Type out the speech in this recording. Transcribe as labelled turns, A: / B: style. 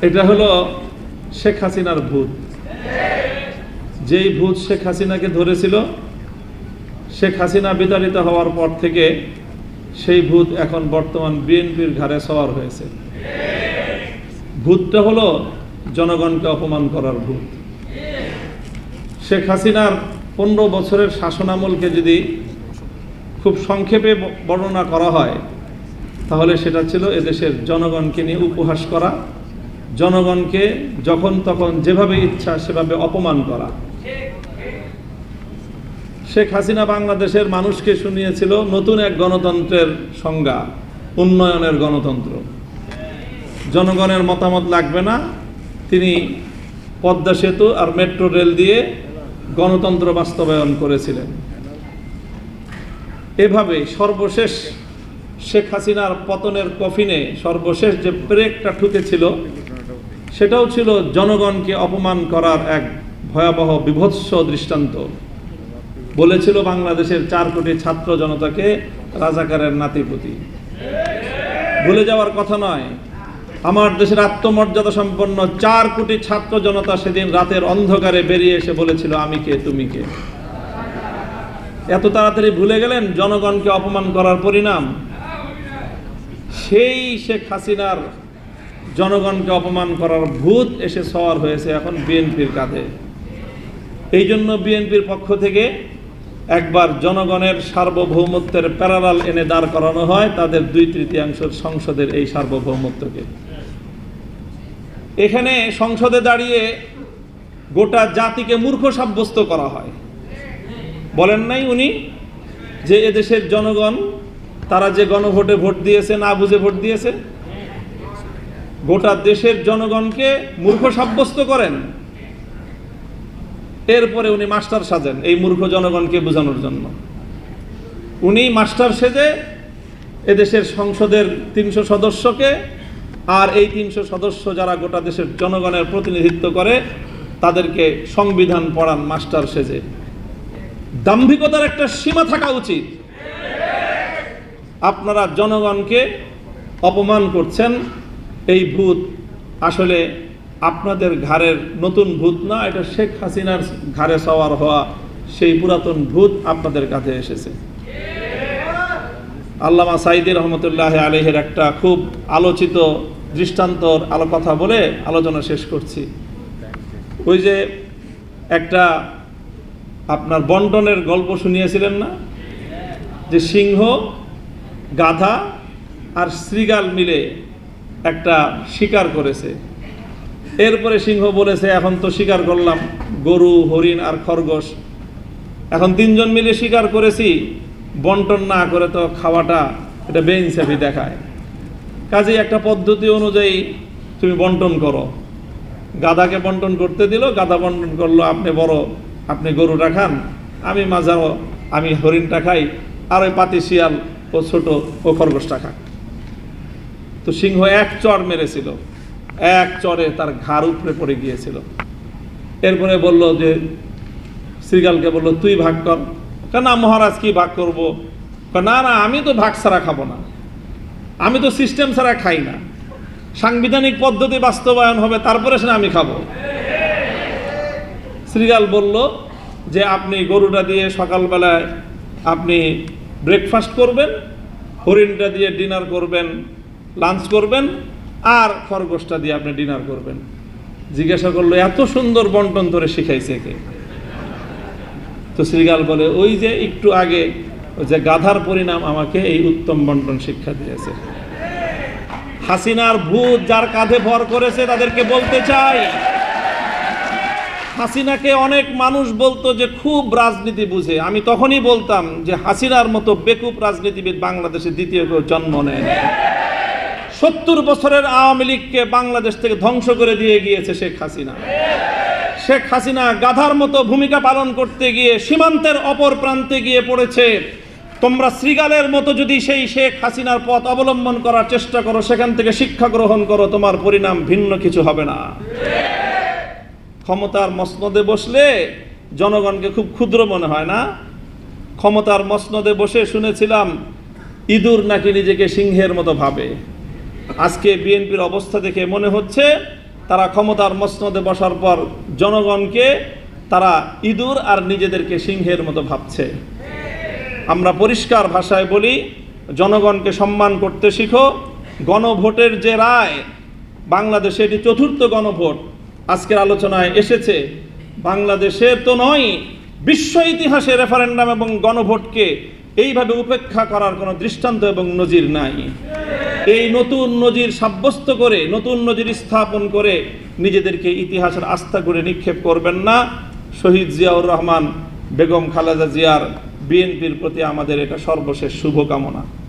A: এটা হলো শেখ হাসিনার ভূত। যেই ভূত শেখ হাসিনাকে ধরেছিল, শেখ হাসিনা বিতাড়িত হওয়ার পর থেকে সেই ভূত এখন বর্তমান বিএনপির ঘাড়ে সওয়ার হয়েছে। ভূতটা হলো জনগণকে অপমান করার ভূত। শেখ হাসিনার 15 বছরের শাসনামলকে যদি খুব সংক্ষেপে বর্ণনা করা হয়, তাহলে সেটা ছিল এদেশের জনগণকে নিয়ে উপহাস করা, জনগণকে যখন তখন যেভাবে ইচ্ছা সেভাবে অপমান করা। শেখ হাসিনা বাংলাদেশের মানুষকে শুনিয়েছিল নতুন এক গণতন্ত্রের সংজ্ঞা, উন্নয়নের গণতন্ত্র। জনগণের মতামত লাগবে না, তিনি পদ্মা সেতু আর মেট্রো রেল দিয়ে গণতন্ত্র বাস্তবায়ন করেছিলেন। এভাবে সর্বশেষ শেখ হাসিনার পতনের কফিনে সর্বশেষ যে ব্রেকটা ঠুকেছিল, সেটাও ছিল জনগণকে অপমান করার এক ভয়াবহ বিভৎস দৃষ্টান্ত। বলেছিল বাংলাদেশের 4 কোটি ছাত্র জনতাকে রাজাকারের নাতিপুতি। ভুলে যাওয়ার কথা নয়, আমার দেশের আত্মমর্যাদা সম্পন্ন 4 কোটি ছাত্র জনতা সেদিন রাতের অন্ধকারে বেরিয়ে এসে বলেছিল, আমি কে তুমি কে। এত তাড়াতাড়ি ভুলে গেলেন জনগণকে অপমান করার পরিণাম? সেই শেখ হাসিনার জনগণকে অপমান করার ভূত এসে সওয়ার হয়েছে এখন বিএনপির কাঁধে। এই জন্য বিএনপির পক্ষ থেকে একবার জনগণের সার্বভৌমত্বের প্যারালাল এনে দাঁড় করানো হয় তাদের 2/3 সংসদের এই সার্বভৌমত্বকে। এখানে সংসদে দাঁড়িয়ে গোটা জাতিকে মূর্খ সাব্যস্ত করা হয়। বলেন নাই উনি যে এদেশের জনগণ তারা যে গণভোটে ভোট দিয়েছে, না বুঝে ভোট দিয়েছে? গোটা দেশের জনগণকে মূর্খ সাব্যস্ত করেন, এরপরে উনি মাস্টার সাজেন এই মূর্খ জনগণকে বোঝানোর জন্য। উনি মাস্টার সেজে এদেশের সংসদের 300 সদস্যকে আর এই 300 সদস্য যারা গোটা দেশের জনগণের প্রতিনিধিত্ব করে তাদেরকে সংবিধান পড়ান মাস্টার সেজে। দাম্ভিকতার একটা সীমা থাকা উচিত। আপনারা জনগণকে অপমান করছেন। এই ভূত আসলে আপনাদের ঘাড়ের নতুন ভূত না, এটা শেখ হাসিনার ঘাড়ে সওয়ার হওয়া সেই পুরাতন ভূত আপনাদের কাছে এসেছে। আল্লামা সাঈদী রহমতুল্লাহ আলাইহির একটা খুব আলোচিত দৃষ্টান্তর কথা বলে আলোচনা শেষ করছি। ওই যে একটা আপনার বন্টনের গল্প শুনিয়েছিলেন না, যে সিংহ, গাধা আর শৃগাল মিলে একটা শিকার করেছে। এরপরে সিংহ বলেছে, এখন তো শিকার করলাম গরু, হরিণ আর খরগোশ, এখন 3 জন মিলে শিকার করেছি, বন্টন না করে তো খাওয়াটা এটা বেইনসাফি দেখায়। কাজেই একটা পদ্ধতি অনুযায়ী তুমি বন্টন করো। গাধাকে বন্টন করতে দিল, গাধা বন্টন করলো, আপনি বড়, আপনি গরুটা খান, আমি মাঝারো, আমি হরিণটা খাই, আর ওই পাতি শিয়াল ও ছোট ও খরগোশটা খাক। তো সিংহ এক চড় মেরেছিল, এক চড়ে তার ঘাড় উপরে পড়ে গিয়েছিল। এরপরে বলল যে শৃগালকে বলল, তুই ভাগ কর। না মহারাজ, কি ভাগ করব? না না, আমি তো ভাগ ছাড়া খাবো না, আমি তো সিস্টেম ছাড়া খাই না, সাংবিধানিক পদ্ধতি বাস্তবায়ন হবে তারপরে সে আমি খাবো। শৃগাল বলল যে আপনি গরুটা দিয়ে সকালবেলায় আপনি ব্রেকফাস্ট করবেন, হরিণটা দিয়ে ডিনার করবেন, লাঞ্চ করবেন, আর খরগোশটা দিয়ে আপনি ডিনার করবেন। জিজ্ঞাসা করলো, এত সুন্দর বন্টন তোরে শিখাইছে কে? তো শৃগাল বলে, ওই যে একটু আগে ওই যে গাধার পরিণাম আমাকে এই উত্তম বন্টন শিক্ষা দিয়েছে। হাসিনার ভূত যার কাঁধে ভর করেছে তাদেরকে বলতে চাই, হাসিনাকে অনেক মানুষ বলতো যে খুব রাজনীতি বুঝে। আমি তখনই বলতাম যে হাসিনার মতো বেকুব রাজনীতিবিদ বাংলাদেশে দ্বিতীয় কেউ জন্ম নেয়। 70 বছরের আওয়ামী লীগকে বাংলাদেশ থেকে ধ্বংস করে দিয়ে গিয়েছে শেখ হাসিনা। শেখ হাসিনা গাধার মতো ভূমিকা পালন করতে গিয়ে সীমান্তের অপর প্রান্তে গিয়ে পড়েছে। তোমরা শৃগালের মতো যদি সেই শেখ হাসিনার পথ অবলম্বন করার চেষ্টা করো, সেখান থেকে শিক্ষা গ্রহণ করো, তোমার পরিণাম ভিন্ন কিছু হবে না। ক্ষমতার মসনদে বসলে জনগণকে খুব ক্ষুদ্র মনে হয় না? ক্ষমতার মসনদে বসে শুনেছিলাম ইঁদুর নাকি নিজেকে সিংহের মতো ভাবে। আজকে বিএনপির অবস্থা দেখে মনে হচ্ছে তারা ক্ষমতার মসনদে বসার পর জনগণকে তারা ইঁদুর আর নিজেদেরকে সিংহের মতো ভাবছে। আমরা পরিষ্কার ভাষায় বলি, জনগণকে সম্মান করতে শিখো। গণভোটের যে রায়, বাংলাদেশে এটি চতুর্থ গণভোট আজকের আলোচনায় এসেছে। বাংলাদেশের তো নয়, বিশ্ব ইতিহাসে রেফারেন্ডাম এবং গণভোটকে এইভাবে উপেক্ষা করার কোনো দৃষ্টান্ত এবং নজির নাই। এই নতুন নজির সাব্যস্ত করে, নতুন নজির স্থাপন করে নিজেদেরকে ইতিহাসের আস্থা করে নিক্ষেপ করবেন না। শহীদ জিয়াউর রহমান, বেগম খালেদা জিয়ার, বিএনপির প্রতি আমাদের এটা সর্বশেষ শুভকামনা।